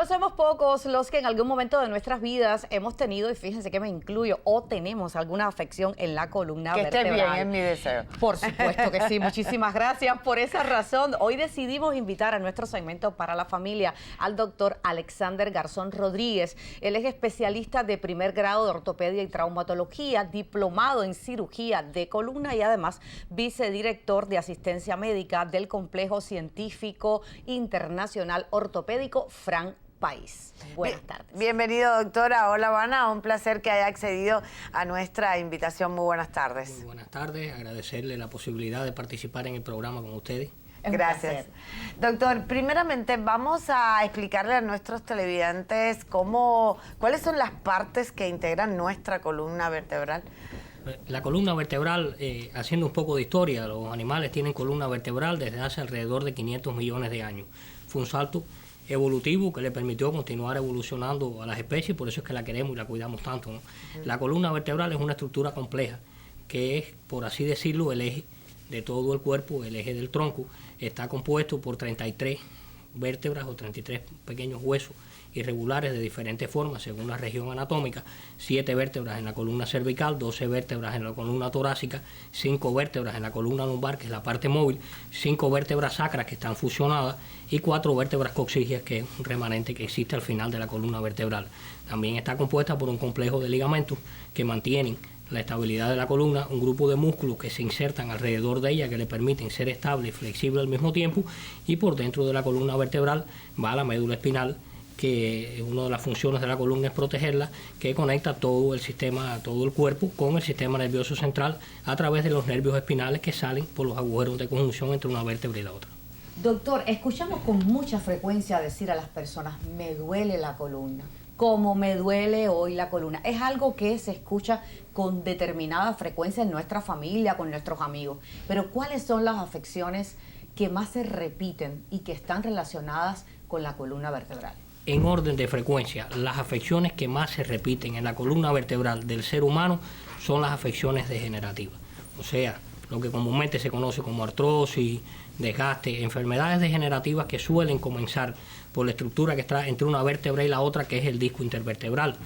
No somos pocos los que en algún momento de nuestras vidas hemos tenido, y fíjense que me incluyo, o tenemos alguna afección en la columna vertebral. Que esté bien, es mi deseo. Por supuesto que sí, muchísimas gracias. Por esa razón, hoy decidimos invitar a nuestro segmento para la familia al doctor Alexander Garzón Rodríguez. Él es especialista de primer grado de ortopedia y traumatología, diplomado en cirugía de columna y además vicedirector de asistencia médica del Complejo Científico Internacional Ortopédico Fran País. Buenas tardes. Bienvenido, doctora. Hola, Habana. Un placer que haya accedido a nuestra invitación. Muy buenas tardes. Muy buenas tardes. Agradecerle la posibilidad de participar en el programa con ustedes. Gracias. Doctor, primeramente vamos a explicarle a nuestros televidentes cuáles son las partes que integran nuestra columna vertebral. La columna vertebral, haciendo un poco de historia, los animales tienen columna vertebral desde hace alrededor de 500 millones de años. Fue un salto evolutivo que le permitió continuar evolucionando a las especies, por eso es que la queremos y la cuidamos tanto, ¿no? La columna vertebral es una estructura compleja que es, por así decirlo, el eje de todo el cuerpo, el eje del tronco. Está compuesto por 33 vértebras o 33 pequeños huesos irregulares de diferentes formas según la región anatómica, 7 vértebras en la columna cervical, 12 vértebras en la columna torácica, 5 vértebras en la columna lumbar, que es la parte móvil, 5 vértebras sacras que están fusionadas y 4 vértebras coxígeas, que es un remanente que existe al final de la columna vertebral. También está compuesta por un complejo de ligamentos que mantienen la estabilidad de la columna, un grupo de músculos que se insertan alrededor de ella que le permiten ser estable y flexible al mismo tiempo, y por dentro de la columna vertebral va la médula espinal, que una de las funciones de la columna es protegerla, que conecta todo el sistema, todo el cuerpo con el sistema nervioso central a través de los nervios espinales que salen por los agujeros de conjunción entre una vértebra y la otra. Doctor, escuchamos con mucha frecuencia decir a las personas, me duele la columna, como me duele hoy la columna. Es algo que se escucha con determinada frecuencia en nuestra familia, con nuestros amigos. Pero ¿cuáles son las afecciones que más se repiten y que están relacionadas con la columna vertebral? En orden de frecuencia, las afecciones que más se repiten en la columna vertebral del ser humano son las afecciones degenerativas. O sea, lo que comúnmente se conoce como artrosis, desgaste, enfermedades degenerativas que suelen comenzar por la estructura que está entre una vértebra y la otra, que es el disco intervertebral.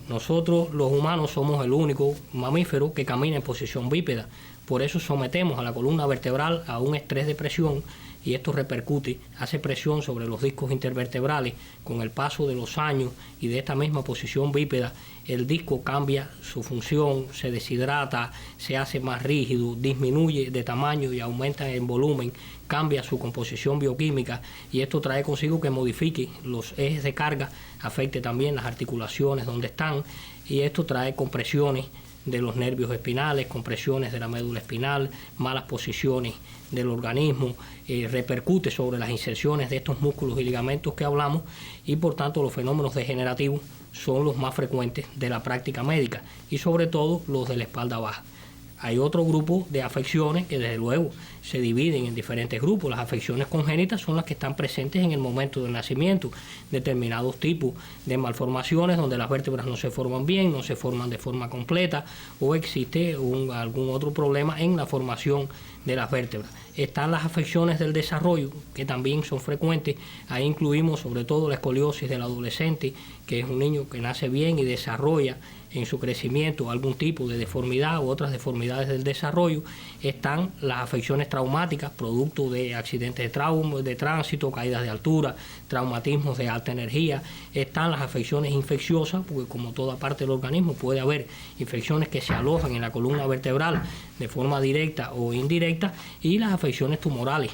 Nosotros, los humanos, somos el único mamífero que camina en posición bípeda. Por eso sometemos a la columna vertebral a un estrés de presión, y esto repercute, hace presión sobre los discos intervertebrales. Con el paso de los años y de esta misma posición bípeda, el disco cambia su función, se deshidrata, se hace más rígido, disminuye de tamaño y aumenta en volumen, cambia su composición bioquímica, y esto trae consigo que modifique los ejes de carga, afecte también las articulaciones donde están, y esto trae compresiones de los nervios espinales, compresiones de la médula espinal, malas posiciones del organismo, repercute sobre las inserciones de estos músculos y ligamentos que hablamos, y por tanto los fenómenos degenerativos son los más frecuentes de la práctica médica, y sobre todo los de la espalda baja. Hay otro grupo de afecciones que desde luego se dividen en diferentes grupos. Las afecciones congénitas son las que están presentes en el momento del nacimiento, determinados tipos de malformaciones donde las vértebras no se forman bien, no se forman de forma completa, o existe algún otro problema en la formación de las vértebras. Están las afecciones del desarrollo, que también son frecuentes. Ahí incluimos sobre todo la escoliosis del adolescente, que es un niño que nace bien y desarrolla en su crecimiento algún tipo de deformidad u otras deformidades del desarrollo. Están las afecciones traumáticas, producto de accidentes de tránsito, caídas de altura, traumatismos de alta energía. Están las afecciones infecciosas, porque como toda parte del organismo puede haber infecciones que se alojan en la columna vertebral de forma directa o indirecta, y las afecciones tumorales.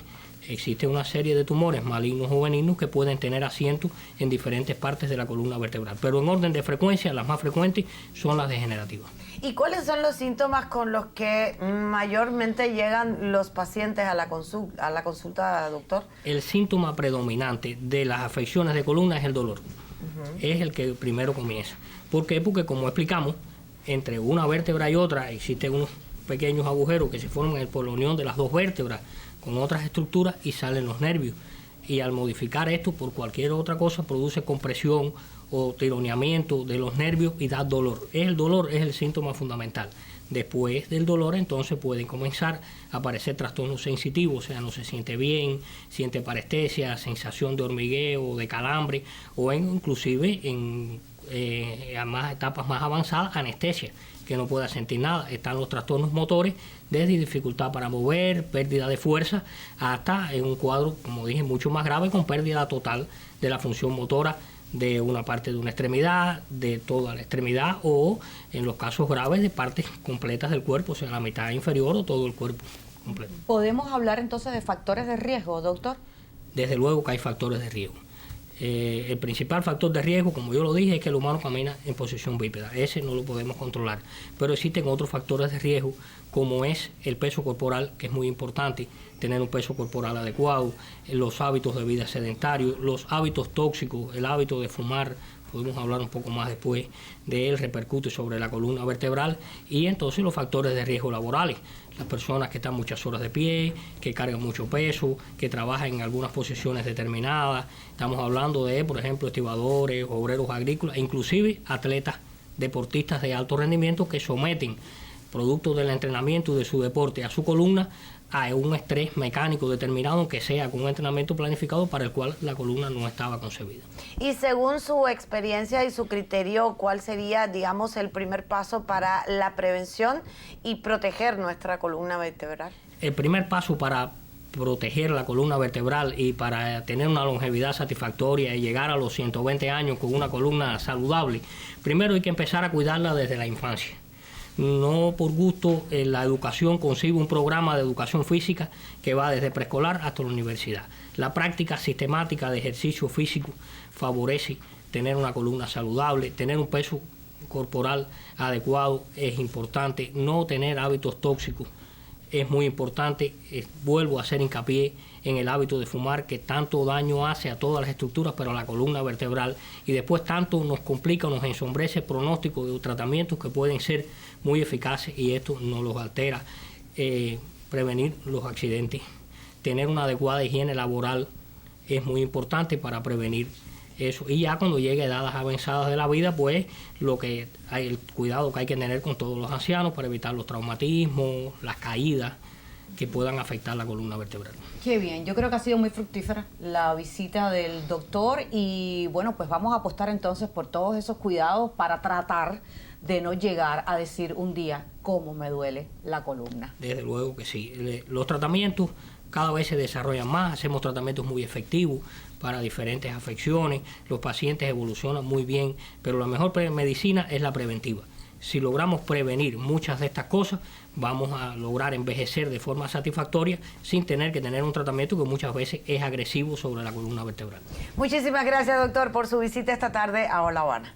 Existe una serie de tumores malignos o benignos que pueden tener asiento en diferentes partes de la columna vertebral, pero en orden de frecuencia las más frecuentes son las degenerativas. ¿Y cuáles son los síntomas con los que mayormente llegan los pacientes a la consulta, doctor? El síntoma predominante de las afecciones de columna es el dolor. Es el que primero comienza. ¿Por qué? Porque, como explicamos, entre una vértebra y otra existen unos pequeños agujeros que se forman por la unión de las dos vértebras con otras estructuras y salen los nervios, y al modificar esto por cualquier otra cosa produce compresión o tironeamiento de los nervios y da dolor. El dolor es el síntoma fundamental. Después del dolor entonces pueden comenzar a aparecer trastornos sensitivos, o sea, no se siente bien, siente parestesia, sensación de hormigueo, de calambre o inclusive en etapas más avanzadas, anestesia, que no pueda sentir nada. Están los trastornos motores, desde dificultad para mover, pérdida de fuerza, hasta en un cuadro, como dije, mucho más grave, con pérdida total de la función motora de una parte de una extremidad, de toda la extremidad, o en los casos graves de partes completas del cuerpo, o sea, la mitad inferior o todo el cuerpo completo. ¿Podemos hablar entonces de factores de riesgo, doctor? Desde luego que hay factores de riesgo. El principal factor de riesgo, como yo lo dije, es que el humano camina en posición bípeda. Ese no lo podemos controlar. Pero existen otros factores de riesgo, como es el peso corporal, que es muy importante, tener un peso corporal adecuado, los hábitos de vida sedentarios, los hábitos tóxicos, el hábito de fumar, podemos hablar un poco más después de él, repercute sobre la columna vertebral, y entonces los factores de riesgo laborales. Las personas que están muchas horas de pie, que cargan mucho peso, que trabajan en algunas posiciones determinadas. Estamos hablando de, por ejemplo, estibadores, obreros agrícolas, inclusive atletas, deportistas de alto rendimiento que someten, producto del entrenamiento y de su deporte, a su columna a un estrés mecánico determinado, aunque sea con un entrenamiento planificado para el cual la columna no estaba concebida. Y según su experiencia y su criterio, ¿cuál sería, digamos, el primer paso para la prevención y proteger nuestra columna vertebral? El primer paso para proteger la columna vertebral y para tener una longevidad satisfactoria y llegar a los 120 años con una columna saludable, primero hay que empezar a cuidarla desde la infancia. No por gusto, la educación concibe un programa de educación física que va desde preescolar hasta la universidad. La práctica sistemática de ejercicio físico favorece tener una columna saludable, tener un peso corporal adecuado es importante, no tener hábitos tóxicos es muy importante. Vuelvo a hacer hincapié en el hábito de fumar, que tanto daño hace a todas las estructuras, pero a la columna vertebral, y después tanto nos complica, nos ensombrece el pronóstico de tratamientos que pueden ser muy eficaces, y esto nos los altera. Prevenir los accidentes, tener una adecuada higiene laboral es muy importante para prevenir eso, y ya cuando llegue a edades avanzadas de la vida, pues el cuidado que hay que tener con todos los ancianos para evitar los traumatismos, las caídas que puedan afectar la columna vertebral. Qué bien, yo creo que ha sido muy fructífera la visita del doctor, y bueno, pues vamos a apostar entonces por todos esos cuidados para tratar de no llegar a decir un día cómo me duele la columna. Desde luego que sí. Los tratamientos cada vez se desarrollan más, hacemos tratamientos muy efectivos para diferentes afecciones, los pacientes evolucionan muy bien, pero la mejor medicina es la preventiva. Si logramos prevenir muchas de estas cosas, vamos a lograr envejecer de forma satisfactoria sin tener que tener un tratamiento que muchas veces es agresivo sobre la columna vertebral. Muchísimas gracias, doctor, por su visita esta tarde a Hola Habana.